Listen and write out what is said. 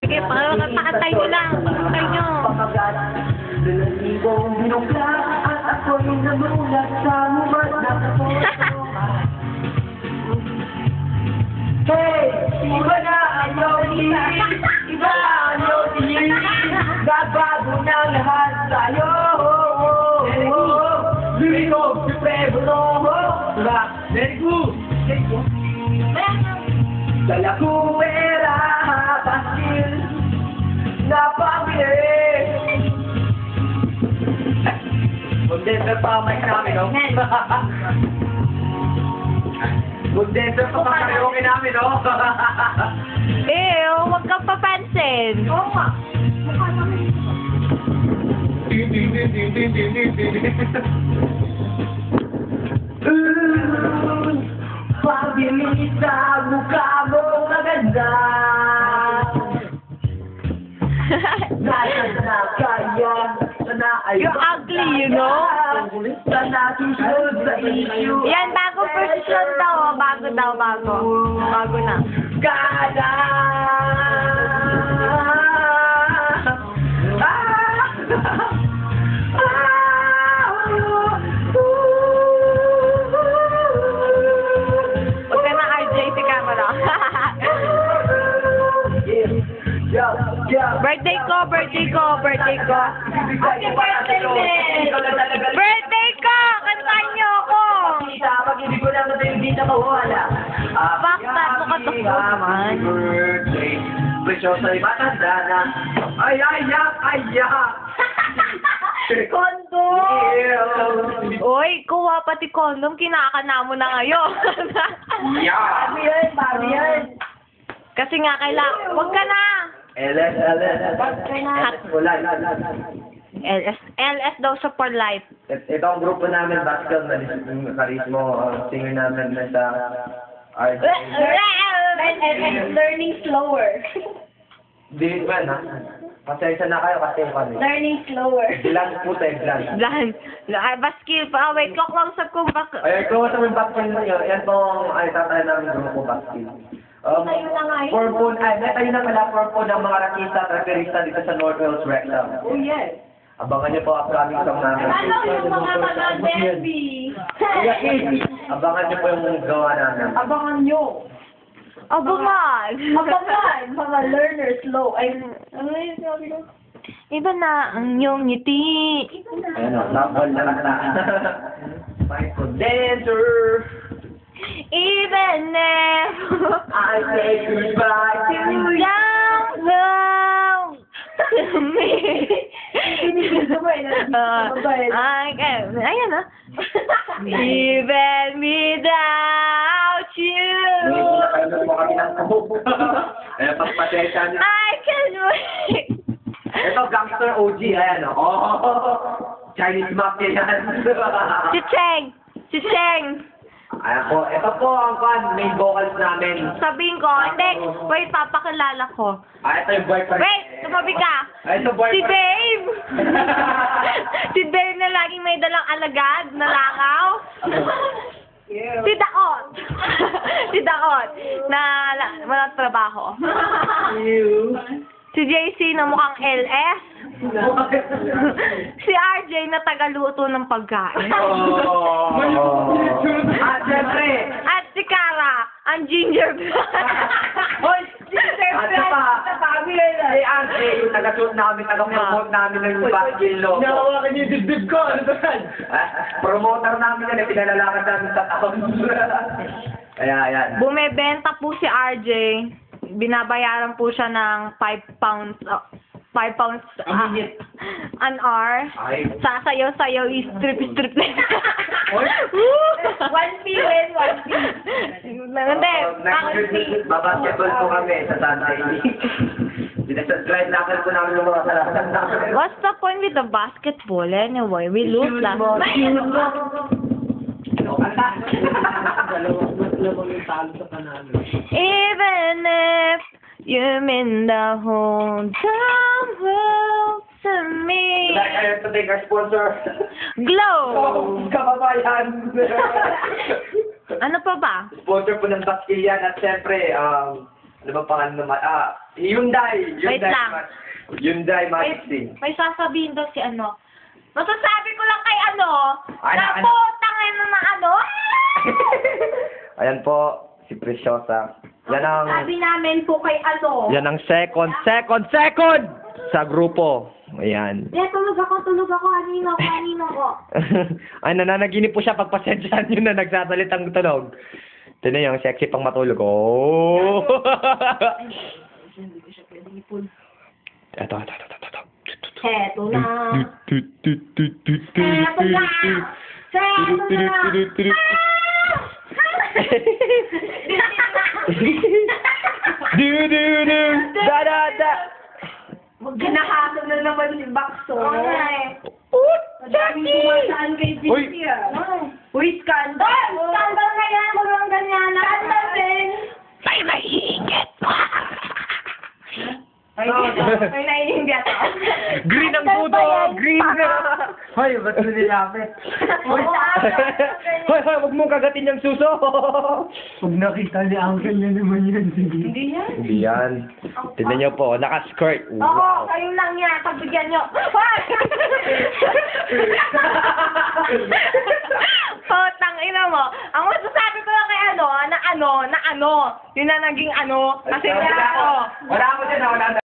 Sige, pakatay nyo lang. Pakatay nyo. Lalibong binukla at ako'y namulat sa lumat na Hey! Iba na ang yoni! Iba ang yoni! Babago na lahat tayo! Liriko, Supremo! Very good! Dala ko pera, pasil na pamili. Good-denter pa mic namin, no? Good-denter pa karaoke namin, no? Huwag kang papansin. Oo nga. Mukha namin. Pabilis sa mukha mo maganda. Sana kaya, sana ay You're ugly, you know? Sana susunod sa issue. Yan, bago position daw. Bago daw, bago. Bago na. Kada! Huwag ka na RJ si camera. Birthday ko, birthday ko, birthday ko. Happy birthday, Birthday ko! Kantahan niyo ako! Pag-ibig ko lang na hindi na mawala. Bakta mo ka to man. Happy birthday. Presyosa ay matanda na. Ay, Kondom! Uy, kuha pati kondom, kinakana mo na ngayon. Babi yan. Kasi nga kailangan, wag ka na! LS. Wala. LS daw sa for life. Ito ang grupo namin, Bascal, na karismo, singer namin na sa art. And learning slower. Di ba na? Pasensya na kayo kasi kami. Learning slower. Blank po tayo, blank. Lan, baskil pa. Wait, kaklausap ko bak. Ay, kung sa mga Bascal nyo, yan po ay tatay namin grupo Bascal. Tayo na nga yun. Tayo na pala for ng mga rakista at rakerista dito sa North Wales Reclam. Oh, yes. Abangan niyo po upcoming song namin. Ano yung mga taga-Derby? Abangan niyo po yung gawa namin. Abangan nyo. Abangan! Abangan! Mga learners slow. Ay, ano yun sabi ko? Iba na ang iyong ngiti. Ayan o, labol na kata. My condenser. Even if I say goodbye to you you. don't know me. I can, ayan ah. Even without you, Nakailan mo kami ng kubo. Eh, pagpasensya niyo. I can wait. Ito, gangster OG. Ayan o. Chinese mafia yan. Si Cheng! Si Cheng! Ayan po. Ito po ang main vocals namin. Sabihin ko, hindi, wait, papakilala ko. Ito yung boyfriend. Wait, tumabi ka. Ito Si boyfriend. Dave! Si Dave na laging may dalang alagad na lakaw. Si Daot! Si Daot na walang trabaho. Si JC na mukhang LS. Si RJ na tagaluto ng pagkain. At syempre, At si Cara, ang gingerbread. Hoy! At pa, si RJ, yung taga-shoot namin, taga-promote namin ng Baskin Logo. Nahawakan niyo yung dibdib ko. Ano ba yan? Promoter namin yan, pinalalakan namin sa taon. Kaya, ayan. Bumebenta po si RJ. Binabayaran po siya ng 5 pounds. 5 pounds an hour. Ay. Sasayaw-sayaw, strip-strip na. One fee win, one fee. Hindi, Next week, babasketball po kami sa Sunday. Sinasubscribe natin po namin yung mga kalasan namin. what's the point with the basketball anyway? We lose last night. Dalawang yung talo sa kanalo. Even if you mean the whole damn world to me. Like, I have to thank our sponsor. Glow! Kababayan! Ano pa ba? Sponsor po ng Basquilian at syempre, Ano ba pangalan naman? Hyundai. Wait lang. Hyundai Majesty. May sasabihin daw si ano. Masasabi ko lang kay ano, Ay, na ano? putang na ano. Ayan po, si Preciosa. Yan ang, Sabi namin po kay ano. yan ang second sa grupo. Ayan. Tulog ako, kanino ko. Ay, nananaginip po siya. Pagpasensyahan nyo na nagsasalitang tunog. Tignan yung sexy pang matulog. Oh! Hindi ko siya pwede ipon. Ito. Heto na. Da. Ginahasa na naman si Bakso. Madaming kumasaan kay Uy! Jinky Uy, scandal! Scandal na yan! Walang ganyan na. Scandal din! May maiinggit pa. Ay, may naiinggit ako. Green ang puto! Green na! Hoy, ba't mo nilapit? Hoy, wag mong kagatin yung suso! Pag nakita ni Uncle na naman yan, sige. Hindi yan. Hindi yan. Tignan nyo po, naka-skirt. Oo, Wow! kayo lang yan. Pagbigyan nyo. Putang ina mo. Ang masasabi ko lang kay ano, na ano. Yun na naging ano. Kasi Wala ako. ako dyan, wala